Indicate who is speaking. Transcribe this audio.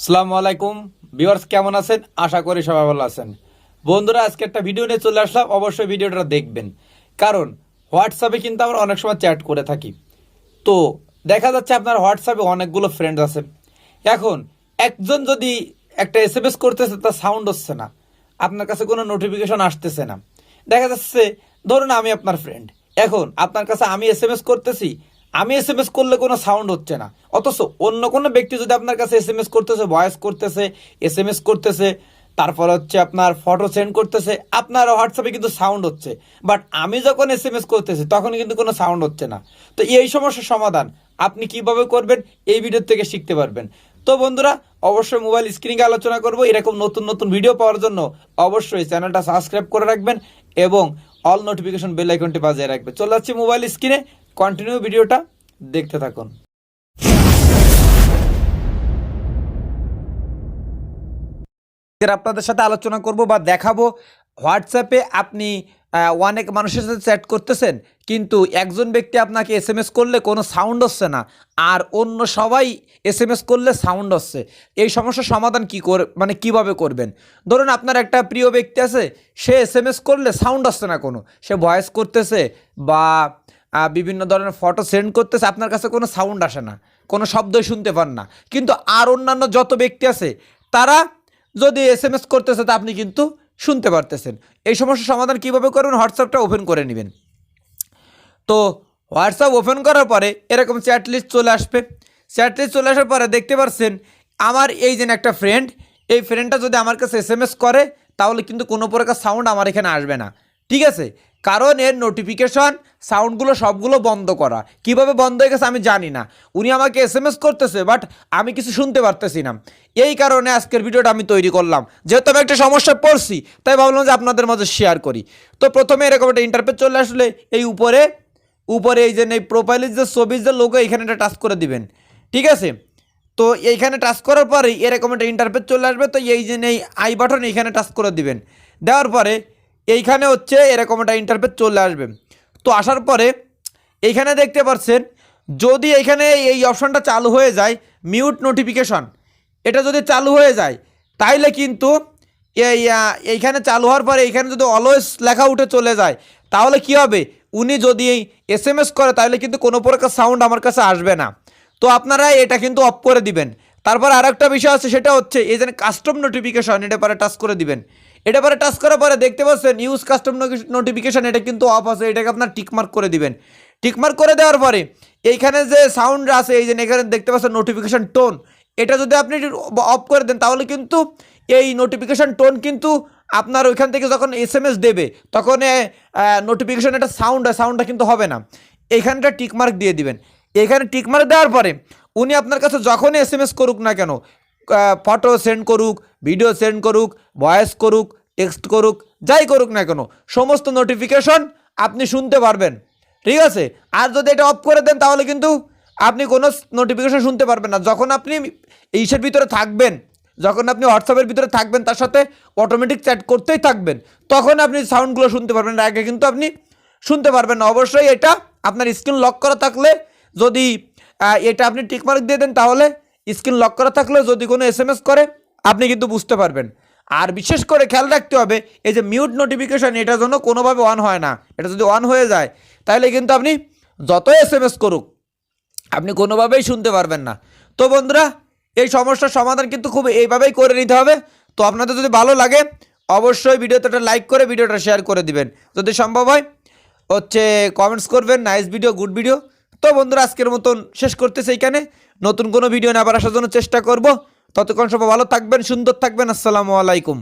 Speaker 1: আসসালামু আলাইকুম ভিউয়ার্স, কেমন আছেন? আশা করি সবাই ভালো আছেন। বন্ধুরা, আজকে একটা ভিডিও নিয়ে চলে আসলাম। অবশ্যই ভিডিওটা দেখবেন, কারণ হোয়াটসঅ্যাপে কিন্তু আমরা অনেক সময় চ্যাট করে থাকি। তো দেখা যাচ্ছে আপনার হোয়াটসঅ্যাপে অনেকগুলো ফ্রেন্ড আছে। এখন একজন যদি একটা এসএমএস করতেছে, তার সাউন্ড হচ্ছে না, আপনার কাছে কোনো নোটিফিকেশন আসতেছে না। দেখা যাচ্ছে ধরুন আমি আপনার ফ্রেন্ড, এখন আপনার কাছে আমি এসএমএস করতেছি, আমি এসএমএস করলে কোনো সাউন্ড হচ্ছে না, অথচ অন্য কোনো ব্যক্তি যদি আপনার কাছে এসএমএস করতেছে, ভয়েস করতেছে, এসএমএস করতেছে, তারপর হচ্ছে আপনার ফটো সেন্ড করতেছে, আপনার হোয়াটসঅ্যাপে কিন্তু সাউন্ড হচ্ছে। বাট আমি যখন এসএমএস করতেছি তখন কিন্তু কোনো সাউন্ড হচ্ছে না। তো এই সমস্যার সমাধান আপনি কিভাবে করবেন এই ভিডিও থেকে শিখতে পারবেন। তো বন্ধুরা, অবশ্যই মোবাইল স্ক্রিনে আলোচনা করব। এরকম নতুন নতুন ভিডিও পাওয়ার জন্য অবশ্যই চ্যানেলটা সাবস্ক্রাইব করে রাখবেন এবং অল নোটিফিকেশন বেল আইকনটি বাজিয়ে রাখবেন। চলে যাচ্ছি মোবাইল স্ক্রিনে, কন্টিনিউ ভিডিওটা দেখতে থাকুন। আপনাদের সাথে আলোচনা করব বা দেখাবো হোয়াটসঅ্যাপে আপনি অনেক মানুষের সাথে চ্যাট করতেছেন, কিন্তু একজন ব্যক্তি আপনাকে এসএমএস করলে কোনো সাউন্ড হচ্ছে না, আর অন্য সবাই এসএমএস করলে সাউন্ড হচ্ছে। এই সমস্যার সমাধান কিভাবে করবেন? ধরুন আপনার একটা প্রিয় ব্যক্তি আছে, সে এসএমএস করলে সাউন্ড হচ্ছে না, কোনো সে ভয়েস করতেছে বা বিভিন্ন ধরনের ফটো সেন্ড করতেছে, আপনার কাছে কোনো সাউন্ড আসে না, কোনো শব্দই শুনতে পান না। কিন্তু আর অন্যান্য যত ব্যক্তি আছে তারা যদি এসএমএস করতেছে তা আপনি কিন্তু শুনতে পারতেছেন। এই সমস্যার সমাধান কিভাবে করবেন? হোয়াটসঅ্যাপটা ওপেন করে নেবেন। তো হোয়াটসঅ্যাপ ওপেন করার পরে এরকম চ্যাট লিস্ট চলে আসবে। চ্যাট লিস্ট চলে আসার পরে দেখতে পাচ্ছেন আমার এই যে একটা ফ্রেন্ড, এই ফ্রেন্ডটা যদি আমার কাছে এসএমএস করে তাহলে কিন্তু কোনো প্রকার সাউন্ড আমার এখানে আসবে না, ঠিক আছে? কারণ এর নোটিফিকেশন সাউন্ডগুলো সবগুলো বন্ধ করা। কিভাবে বন্ধ হয়ে গেছে আমি জানি না। উনি আমাকে এসএমএস করতেছে, বাট আমি কিছু শুনতে পারতেছি না। এই কারণে আজকের ভিডিওটা আমি তৈরি করলাম। যেহেতু আমি একটা সমস্যায় পড়ছি, তাই ভাবলাম যে আপনাদের মাঝে শেয়ার করি। তো প্রথমে এরকম একটা ইন্টারফেস চলে আসলে এই উপরে এই যে এই প্রোফাইলের যে ছবির যে লোগো, এখানে একটা টাচ করে দিবেন, ঠিক আছে? তো এইখানে টাচ করার পরেই এরকম একটা ইন্টারফেস চলে আসবে। তো এই যে এই আই বাটন, এইখানে টাচ করে দিবেন। দেওয়ার পরে এইখানে হচ্ছে এরকম একটা ইন্টারফেস চলে আসবে। তো আসার পরে এইখানে দেখতে পাচ্ছেন, যদি এইখানে এই অপশানটা চালু হয়ে যায়, মিউট নোটিফিকেশন, এটা যদি চালু হয়ে যায় তাইলে কিন্তু এইখানে চালু হওয়ার পরে এইখানে যদি অলওয়েজ লেখা উঠে চলে যায়, তাহলে কি হবে? উনি যদি এসএমএস করে তাহলে কিন্তু কোনো প্রকার সাউন্ড আমার কাছে আসবে না। তো আপনারা এটা কিন্তু অফ করে দিবেন। তারপর আর একটা বিষয় আছে, সেটা হচ্ছে এই যে কাস্টম নোটিফিকেশন, এটা পরে টাচ করে দিবেন। এটা পরে টাচ করার পরে দেখতে পাচ্ছেন ইউজ কাস্টম নোটিফিকেশন, এটা কিন্তু অফ আছে, এটাকে আপনার টিকমার্ক করে দিবেন। টিকমার্ক করে দেওয়ার পরে এইখানে যে সাউন্ড আছে, এই যে এখানে দেখতে পাচ্ছেন নোটিফিকেশন টোন, এটা যদি আপনি অফ করে দেন তাহলে কিন্তু এই নোটিফিকেশন টোন কিন্তু আপনার ওইখান থেকে যখন এসএমএস দেবে তখন নোটিফিকেশন একটা সাউন্ডটা কিন্তু হবে না। এইখানটা টিকমার্ক দিয়ে দিবেন। এখানে টিকমার্ক দেওয়ার পরে উনি আপনার কাছে যখনই এসএমএস করুক না কেন, ফটো সেন্ড করুক, ভিডিও সেন্ড করুক, ভয়েস করুক, টেক্সট করুক, যাই করুক না কেন, সমস্ত নোটিফিকেশন আপনি শুনতে পারবেন, ঠিক আছে? আর যদি এটা অফ করে দেন তাহলে কিন্তু আপনি কোনো নোটিফিকেশন শুনতে পারবেন না। যখন আপনি এইসের ভিতরে থাকবেন, যখন আপনি হোয়াটসঅ্যাপের ভিতরে থাকবেন, তার সাথে অটোমেটিক চ্যাট করতেই থাকবেন, তখন আপনি সাউন্ডগুলো শুনতে পারবেন, আগে কিন্তু আপনি শুনতে পারবেন না। অবশ্যই এটা আপনার স্ক্রিন লক করা থাকলে, যদি এটা আপনি টিকমার্ক দিয়ে দেন, তাহলে স্ক্রিন লক করা থাকলে যদি কোনো এসএমএস করে আপনি কিন্তু বুঝতে পারবেন। আর বিশেষ করে খেয়াল রাখতে হবে, এই যে মিউট নোটিফিকেশন, এটা যেন কোনোভাবে অন হয় না। এটা যদি অন হয়ে যায় তাহলে কিন্তু আপনি যতই এসএমএস করুক আপনি কোনোভাবেই শুনতে পারবেন না। তো বন্ধুরা, এই সমস্যার সমাধান কিন্তু খুব এইভাবেই করে নিতে হবে। তো আপনাদের যদি ভালো লাগে অবশ্যই ভিডিওতে একটা লাইক করে ভিডিওটা শেয়ার করে দিবেন। যদি সম্ভব হয় কমেন্টস করবেন, নাইস ভিডিও, গুড ভিডিও। তো বন্ধুরা, আজকের মতন শেষ করতেছি এইখানে। নতুন কোনো ভিডিও নিয়ে আবার আসার জন্য চেষ্টা করব। ততক্ষণ সবাই ভালো থাকবেন, সুন্দর থাকবেন। আসসালামু আলাইকুম।